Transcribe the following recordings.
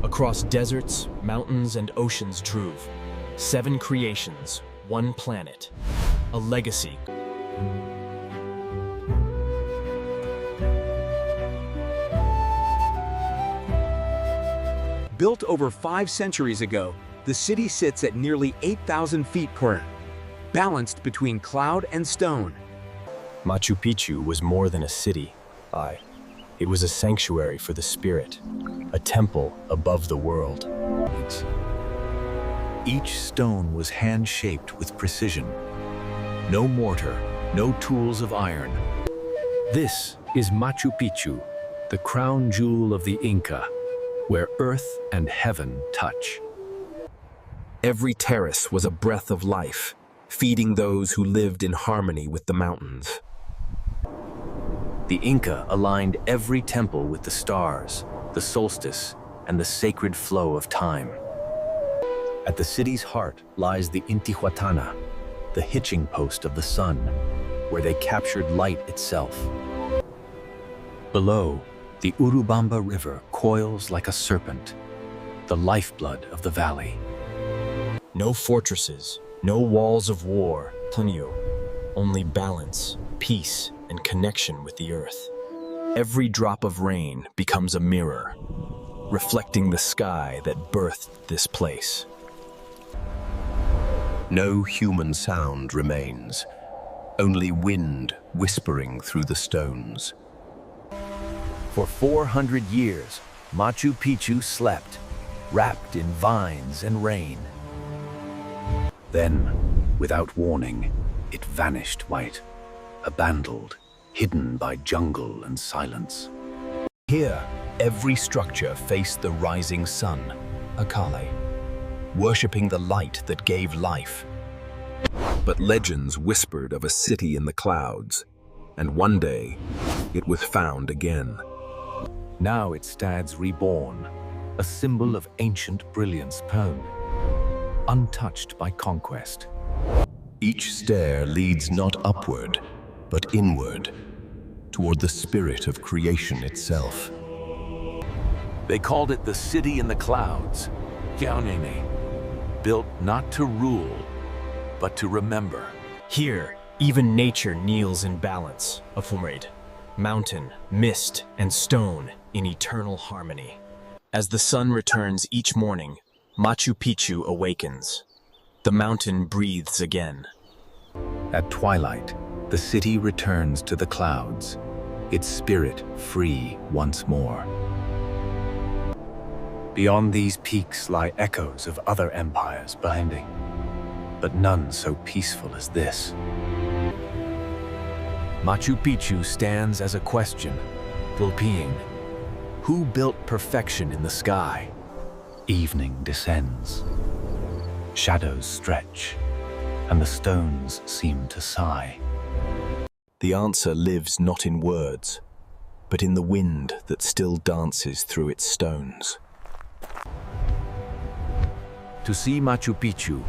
Across deserts, mountains, and oceans droove. 7 creations, 1 planet. A legacy. Built over 5 centuries ago, the city sits at nearly 8,000 feet per, balanced between cloud and stone. Machu Picchu was more than a city. It was a sanctuary for the spirit, a temple above the world. Each stone was hand-shaped with precision. No mortar, no tools of iron. This is Machu Picchu, the crown jewel of the Inca, where earth and heaven touch. Every terrace was a breath of life, feeding those who lived in harmony with the mountains. The Inca aligned every temple with the stars, the solstice, and the sacred flow of time. At the city's heart lies the Intihuatana, the hitching post of the sun, where they captured light itself. Below, the Urubamba River coils like a serpent, the lifeblood of the valley. No fortresses, no walls of war, only balance, peace, and connection with the earth. Every drop of rain becomes a mirror, reflecting the sky that birthed this place. No human sound remains, only wind whispering through the stones. For 400 years, Machu Picchu slept, wrapped in vines and rain. Then, without warning, it vanished white, abandoned, hidden by jungle and silence. Here, every structure faced the rising sun, Akale, worshipping the light that gave life. But legends whispered of a city in the clouds, and one day, it was found again. Now it stands reborn, a symbol of ancient brilliance untouched by conquest. Each stair leads not upward, but inward, toward the spirit of creation itself. They called it the city in the clouds, built not to rule, but to remember. Here, even nature kneels in balance, mountain, mist, and stone in eternal harmony. As the sun returns each morning, Machu Picchu awakens. The mountain breathes again. At twilight, the city returns to the clouds, its spirit free once more. Beyond these peaks lie echoes of other empires blinding, but none so peaceful as this. Machu Picchu stands as a question, Vulpeing. Who built perfection in the sky? Evening descends. Shadows stretch, and the stones seem to sigh. The answer lives not in words, but in the wind that still dances through its stones. To see Machu Picchu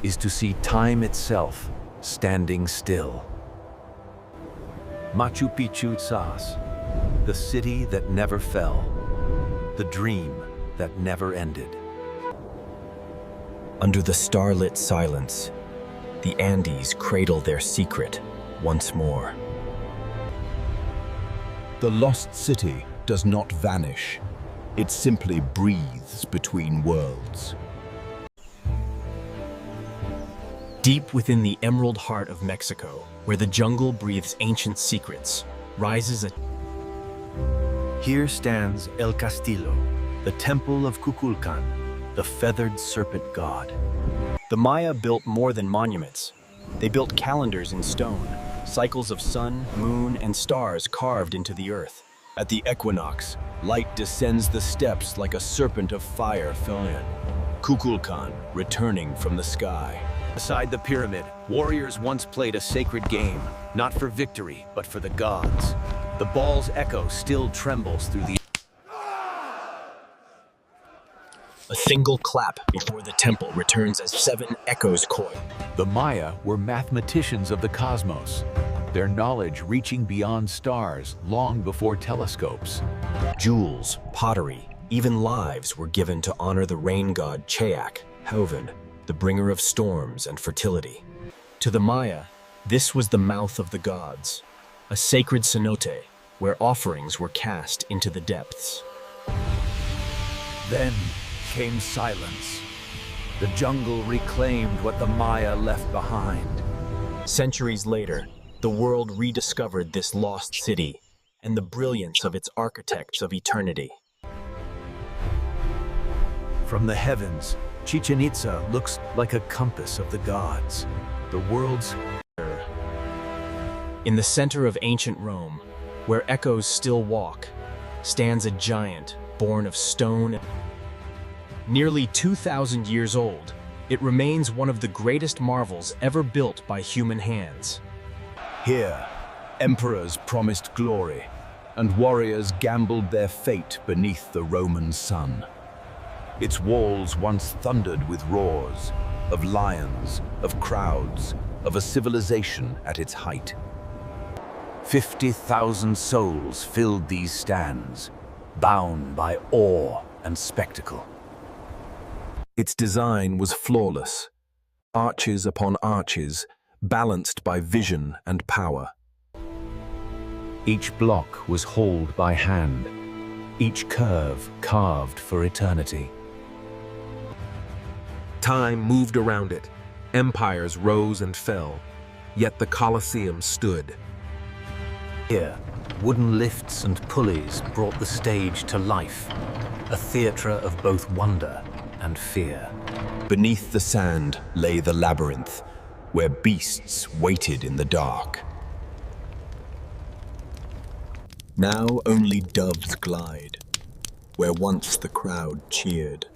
is to see time itself standing still. Machu Picchu Tsas, the city that never fell, the dream that never ended. Under the starlit silence, the Andes cradle their secret once more. The lost city does not vanish. It simply breathes between worlds. Deep within the emerald heart of Mexico, where the jungle breathes ancient secrets, rises a... Here stands El Castillo, the temple of Kukulkan, the feathered serpent god. The Maya built more than monuments. They built calendars in stone, cycles of sun, moon, and stars carved into the earth. At the equinox, light descends the steps like a serpent of fire, Kukulkan returning from the sky. Beside the pyramid, warriors once played a sacred game, not for victory, but for the gods. The ball's echo still trembles through the... A single clap before the temple returns as 7 echoes coil. The Maya were mathematicians of the cosmos, their knowledge reaching beyond stars long before telescopes. Jewels, pottery, Even lives were given to honor the rain god Cheak, Hoven, the bringer of storms and fertility. To the Maya, this was the mouth of the gods, a sacred cenote where offerings were cast into the depths. Then came silence. The jungle reclaimed what the Maya left behind. Centuries later, the world rediscovered this lost city and the brilliance of its architects of eternity. From the heavens, Chichen Itza looks like a compass of the gods. The world's... In the center of ancient Rome, where echoes still walk, stands a giant born of stone. Nearly 2,000 years old, it remains one of the greatest marvels ever built by human hands. Here, emperors promised glory, and warriors gambled their fate beneath the Roman sun. Its walls once thundered with roars, of lions, of crowds, of a civilization at its height. 50,000 souls filled these stands, bound by awe and spectacle. Its design was flawless, arches upon arches, balanced by vision and power. Each block was hauled by hand, each curve carved for eternity. Time moved around it. Empires rose and fell, yet the Colosseum stood. Here, wooden lifts and pulleys brought the stage to life, a theatre of both wonder and fear. Beneath the sand lay the labyrinth, where beasts waited in the dark. Now only doves glide, where once the crowd cheered.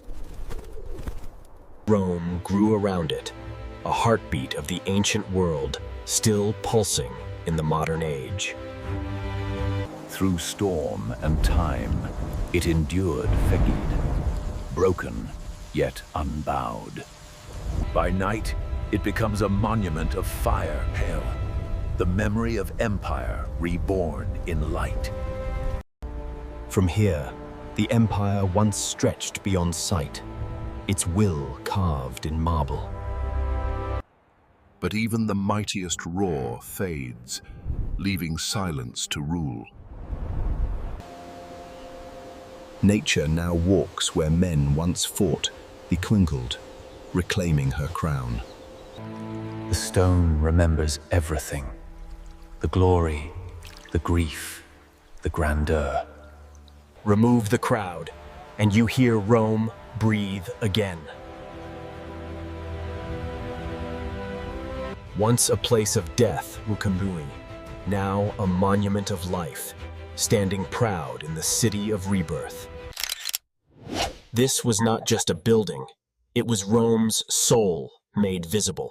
Rome grew around it, a heartbeat of the ancient world, still pulsing in the modern age. Through storm and time, it endured Fegid, broken yet unbowed. By night, it becomes a monument of fire pale, the memory of empire reborn in light. From here, the empire once stretched beyond sight, its will carved in marble. But even the mightiest roar fades, leaving silence to rule. Nature now walks where men once fought, equinkled, reclaiming her crown. The stone remembers everything. The glory, the grief, the grandeur. Remove the crowd, and you hear Rome breathe again. Once a place of death, Rucambui, now a monument of life, standing proud in the city of rebirth. This was not just a building, it was Rome's soul made visible.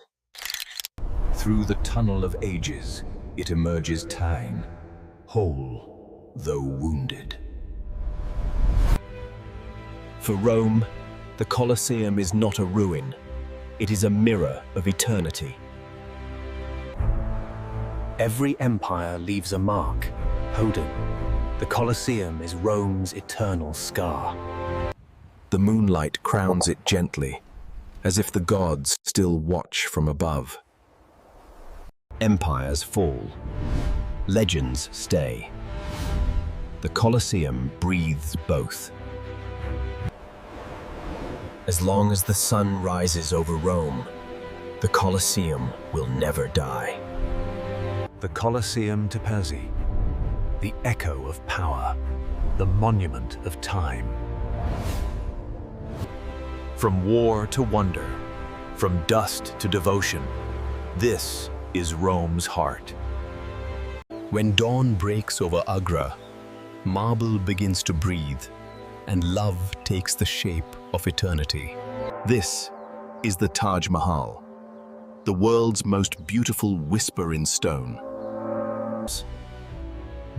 Through the tunnel of ages, it emerges tang, whole, though wounded. For Rome, the Colosseum is not a ruin, it is a mirror of eternity. Every empire leaves a mark, Hoden. The Colosseum is Rome's eternal scar. The moonlight crowns it gently, as if the gods still watch from above. Empires fall, legends stay. The Colosseum breathes both. As long as the sun rises over Rome, the Colosseum will never die. The Colosseum to Pazzi, the echo of power, the monument of time. From war to wonder, from dust to devotion, this is Rome's heart. When dawn breaks over Agra, marble begins to breathe, and love takes the shape of eternity. This is the Taj Mahal, the world's most beautiful whisper in stone.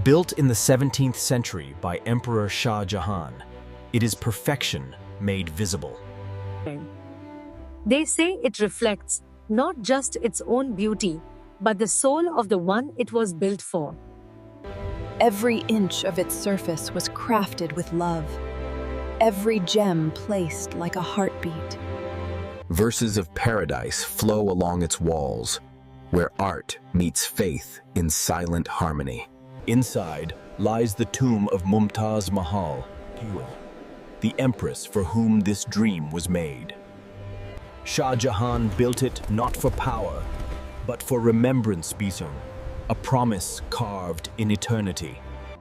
Built in the 17th century by Emperor Shah Jahan, it is perfection made visible. They say it reflects not just its own beauty, but the soul of the one it was built for. Every inch of its surface was crafted with love. every gem placed like a heartbeat. Verses of paradise flow along its walls, where art meets faith in silent harmony. Inside lies the tomb of Mumtaz Mahal, the empress for whom this dream was made. Shah Jahan built it not for power, but for remembrance, Bisung, a promise carved in eternity.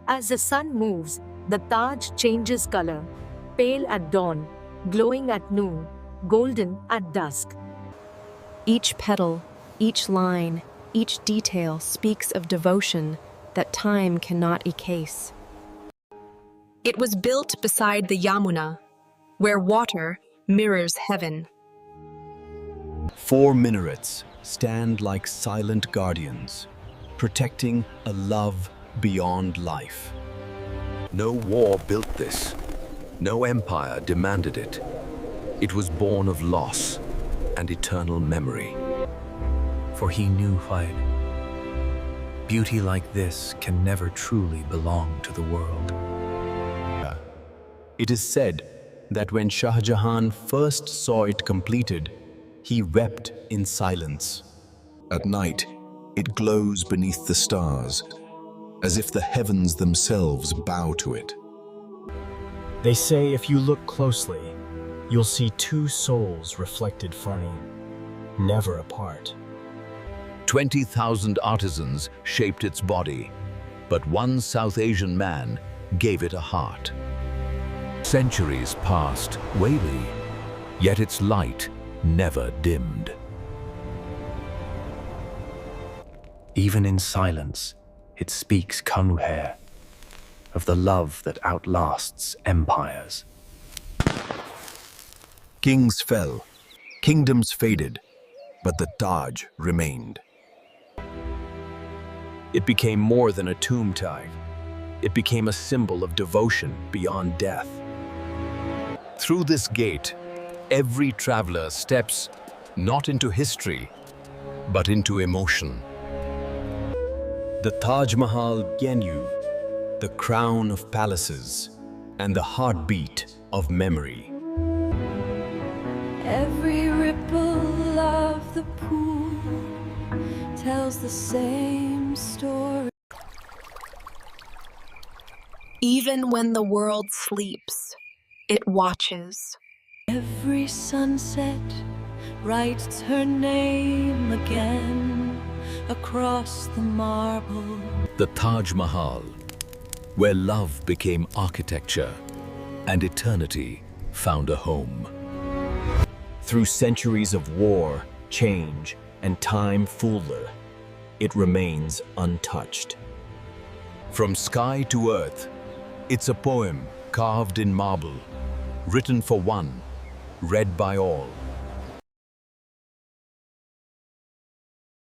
As the sun moves, the Taj changes color, pale at dawn, glowing at noon, golden at dusk. Each petal, each line, each detail speaks of devotion that time cannot efface. It was built beside the Yamuna, where water mirrors heaven. 4 minarets stand like silent guardians, protecting a love beyond life. No war built this. No empire demanded it. It was born of loss and eternal memory. For he knew Fayed. Beauty like this can never truly belong to the world. It is said that when Shah Jahan first saw it completed, he wept in silence. At night, it glows beneath the stars, as if the heavens themselves bow to it. They say if you look closely, you'll see 2 souls reflected funny, never apart. 20,000 artisans shaped its body, but one South Asian man gave it a heart. Centuries passed waily, yet its light never dimmed. Even in silence, it speaks Kanuher, of the love that outlasts empires. Kings fell, kingdoms faded, but the Taj remained. It became more than a tomb tag. It became a symbol of devotion beyond death. Through this gate, every traveler steps not into history, but into emotion. The Taj Mahal Genyu, the crown of palaces, and the heartbeat of memory. Every ripple of the pool tells the same story. Even when the world sleeps, it watches. Every sunset writes her name again across the marble. The Taj Mahal, where love became architecture and eternity found a home. Through centuries of war, change, and time fuller, it remains untouched. From sky to earth, it's a poem carved in marble, written for one, read by all.